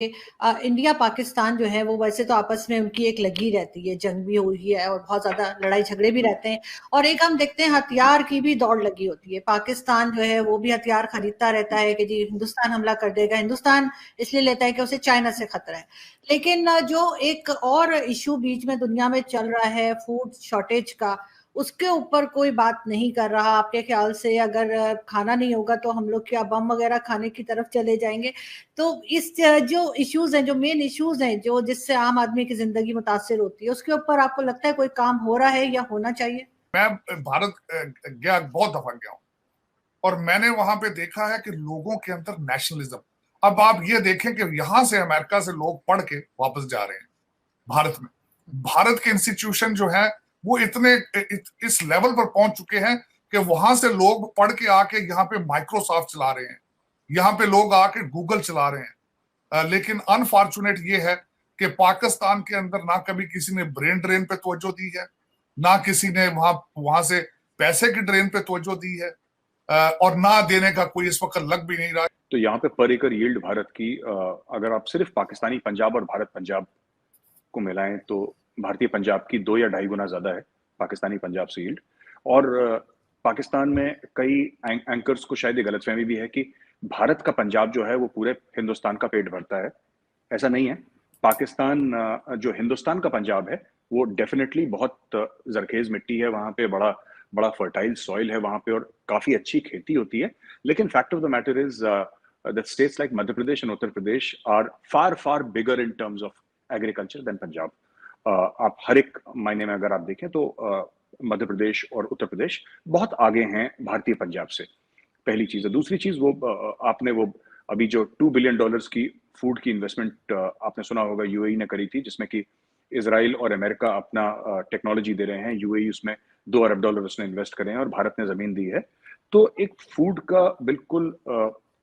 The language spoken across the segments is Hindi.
इंडिया पाकिस्तान जो है वो वैसे तो आपस में उनकी एक लगी रहती है, जंग भी हुई है और बहुत ज्यादा लड़ाई झगड़े भी रहते हैं। और एक हम देखते हैं हथियार की भी दौड़ लगी होती है, पाकिस्तान जो है वो भी हथियार खरीदता रहता है कि जी हिंदुस्तान हमला कर देगा, हिंदुस्तान इसलिए लेता है कि उसे चाइना से खतरा है। लेकिन जो एक और इशू बीच में दुनिया में चल रहा है फूड शॉर्टेज का, उसके ऊपर कोई बात नहीं कर रहा। आपके ख्याल से अगर खाना नहीं होगा तो हम लोग क्या बम वगैरह खाने की तरफ चले जाएंगे? तो इस जो इश्यूज हैं, जो मेन इश्यूज हैं, जो जिससे आम आदमी की जिंदगी मुतासिर होती है, उसके ऊपर आपको लगता है कोई काम हो रहा है या होना चाहिए? मैं भारत गया, बहुत दफा गया हूं, और मैंने वहां पे देखा है कि लोगों के अंदर नेशनलिज्म। अब आप ये देखें कि यहां से अमेरिका से लोग पढ़ के वापस जा रहे हैं भारत में। भारत के इंस्टीट्यूशन जो है वो इतने इस लेवल पर पहुंच चुके हैं कि वहां से लोग पढ़ के आके यहाँ पे माइक्रोसॉफ्ट चला रहे हैं, यहाँ पे लोग आके गूगल चला रहे हैं। लेकिन अनफॉर्चुनेट ये है कि पाकिस्तान के अंदर ना कभी किसी ने ब्रेन ड्रेन पे तवज्जो दी है, ना किसी ने वहां से पैसे की ड्रेन पे तवज्जो दी है, और ना देने का कोई इस वक्त लग भी नहीं रहा। तो यहाँ पे पर एकड़ यील्ड भारत की, अगर आप सिर्फ पाकिस्तानी पंजाब और भारत पंजाब को मिलाएं तो भारतीय पंजाब की 2 या 2.5 गुना ज्यादा है पाकिस्तानी पंजाब से यील्ड। और पाकिस्तान में कई एंकर्स को शायद ये गलतफहमी भी है कि भारत का पंजाब जो है वो पूरे हिंदुस्तान का पेट भरता है। ऐसा नहीं है। पाकिस्तान जो हिंदुस्तान का पंजाब है वो डेफिनेटली बहुत जरखेज मिट्टी है, वहां पे बड़ा बड़ा फर्टाइल सॉइल है वहां पे और काफी अच्छी खेती होती है। लेकिन fact of the matter is that states like Madhya Pradesh and Uttar Pradesh are far far bigger in terms of agriculture than Punjab. आप हर एक मायने में अगर आप देखें तो मध्य प्रदेश और उत्तर प्रदेश बहुत आगे हैं भारतीय पंजाब से। पहली चीज है। दूसरी चीज वो आपने वो अभी जो $2 बिलियन की फूड की इन्वेस्टमेंट आपने सुना होगा यूएई ने करी थी, जिसमें कि इजराइल और अमेरिका अपना टेक्नोलॉजी दे रहे हैं, यूएई उसमें $2 अरब उसने इन्वेस्ट करे हैं और भारत ने जमीन दी है। तो एक फूड का बिल्कुल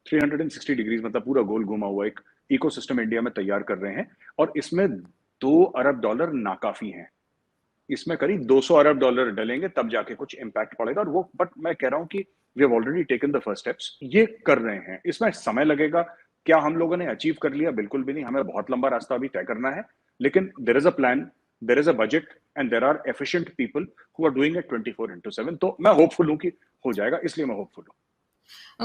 360 डिग्रीज मतलब पूरा गोल घुमा हुआ एक इकोसिस्टम इंडिया में तैयार कर रहे हैं और इसमें $2 अरब नाकाफी हैं। इसमें करीब $200 अरब डलेंगे तब जाके कुछ इम्पैक्ट पड़ेगा। और वो बट मैं कह रहा हूं कि we have already taken the first steps, ये कर रहे हैं। इसमें समय लगेगा। क्या हम लोगों ने अचीव कर लिया? बिल्कुल भी नहीं, हमें बहुत लंबा रास्ता अभी तय करना है। लेकिन there is a plan, there is a budget and there are efficient people who are doing it 24/7। तो मैं होपफुल हूं कि हो जाएगा, इसलिए मैं होपफुल हूं।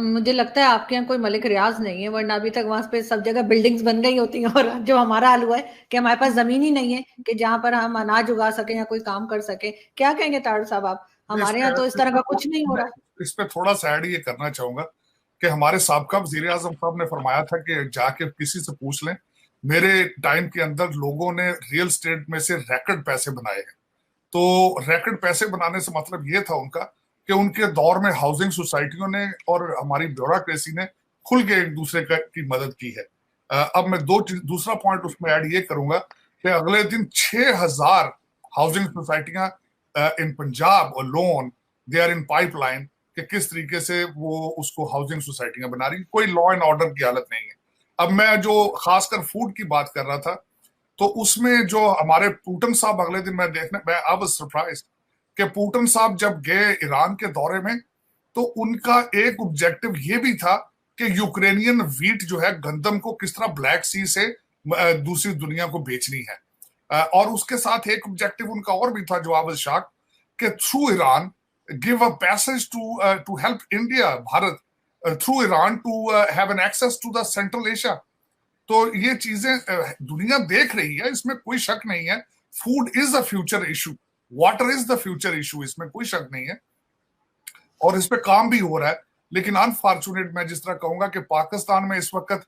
मुझे लगता है आपके यहाँ कोई मलिक रियाज नहीं है, वरना अभी तक वहां पे सब जगह बिल्डिंग्स बन गई होती हैं। और जो हमारा हाल हुआ है कि हमारे पास जमीन ही नहीं है कि जहां पर हम अनाज उगा सके या कोई काम कर सके। क्या कहेंगे तारड़ साहब आप? हमारे यहाँ तो इस तरह का कुछ नहीं हो रहा। इस पे थोड़ा सा ऐड ये करना चाहूंगा कि हमारे साबका वजीर आजम साहब ने फरमाया था कि जाके किसी से पूछ लें, मेरे टाइम के अंदर लोगों ने रियल स्टेट में से रैकेट पैसे बनाए हैं। तो रैकेट पैसे बनाने से मतलब ये था उनका कि उनके दौर में हाउसिंग सोसाइटियों ने और हमारी ब्यूरोक्रेसी ने खुल के एक दूसरे की मदद की है। अब मैं दूसरा पॉइंट उसमें ऐड ये करूंगा कि अगले दिन 6,000 हाउसिंग सोसाइटियां इन पंजाब और loan they are in pipeline कि किस तरीके से वो उसको हाउसिंग सोसाइटियां बना रही, कोई लॉ एंड ऑर्डर की हालत नहीं है। अब मैं जो खासकर फूड की बात कर रहा था, तो उसमें जो हमारे पूटन साहब अगले दिन मैं आई वाज सरप्राइज कि पूटन साहब जब गए ईरान के दौरे में, तो उनका एक ऑब्जेक्टिव ये भी था कि यूक्रेनियन वीट जो है, गंदम को किस तरह ब्लैक सी से दूसरी दुनिया को बेचनी है। और उसके साथ एक ऑब्जेक्टिव उनका और भी था जो आई वाज शॉक्ड कि through Iran give a passage to help India, Bharat through Iran to have an access to the Central Asia. तो ये चीजें दुनिया देख रही है, इसमें कोई शक नहीं है। Food is the future issue, water is the future issue, इसमें कोई शक नहीं है, और इस पे काम भी हो रहा है। लेकिन अनफॉर्चुनेट मैं जिस तरह कहूंगा कि पाकिस्तान में इस वक्त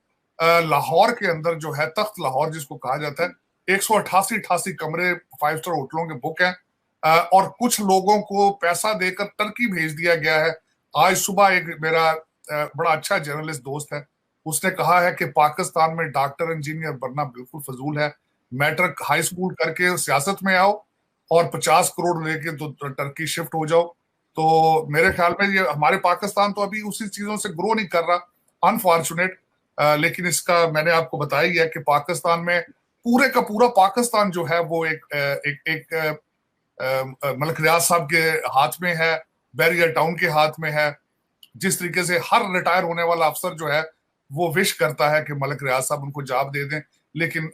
लाहौर के अंदर जो है, तख्त लाहौर जिसको कहा जाता है, 188 कमरे 5 स्टार होटलों के बुक हैं, और कुछ लोगों को पैसा देकर टर्की भेज दिया गया है। आज सुबह एक मेरा बड़ा अच्छा जर्नलिस्ट दोस्त है, उसने कहा है कि पाकिस्तान में डॉक्टर इंजीनियर बनना बिल्कुल फजूल है, मैट्रिक हाई स्कूल करके सियासत में आओ और 50 करोड़ लेके तो टर्की शिफ्ट हो जाओ। तो मेरे ख्याल में ये हमारे पाकिस्तान तो अभी उसी चीजों से ग्रो नहीं कर रहा, अनफॉर्चुनेट। लेकिन इसका मैंने आपको बताया ही है कि पाकिस्तान में पूरे का पूरा पाकिस्तान जो है वो एक मलिक रियाज साहब के हाथ में है, बैरियर टाउन के हाथ में है। जिस तरीके से हर रिटायर होने वाला अफसर जो है वो विश करता है कि मलिक रियाज साहब उनको जॉब दे दें, लेकिन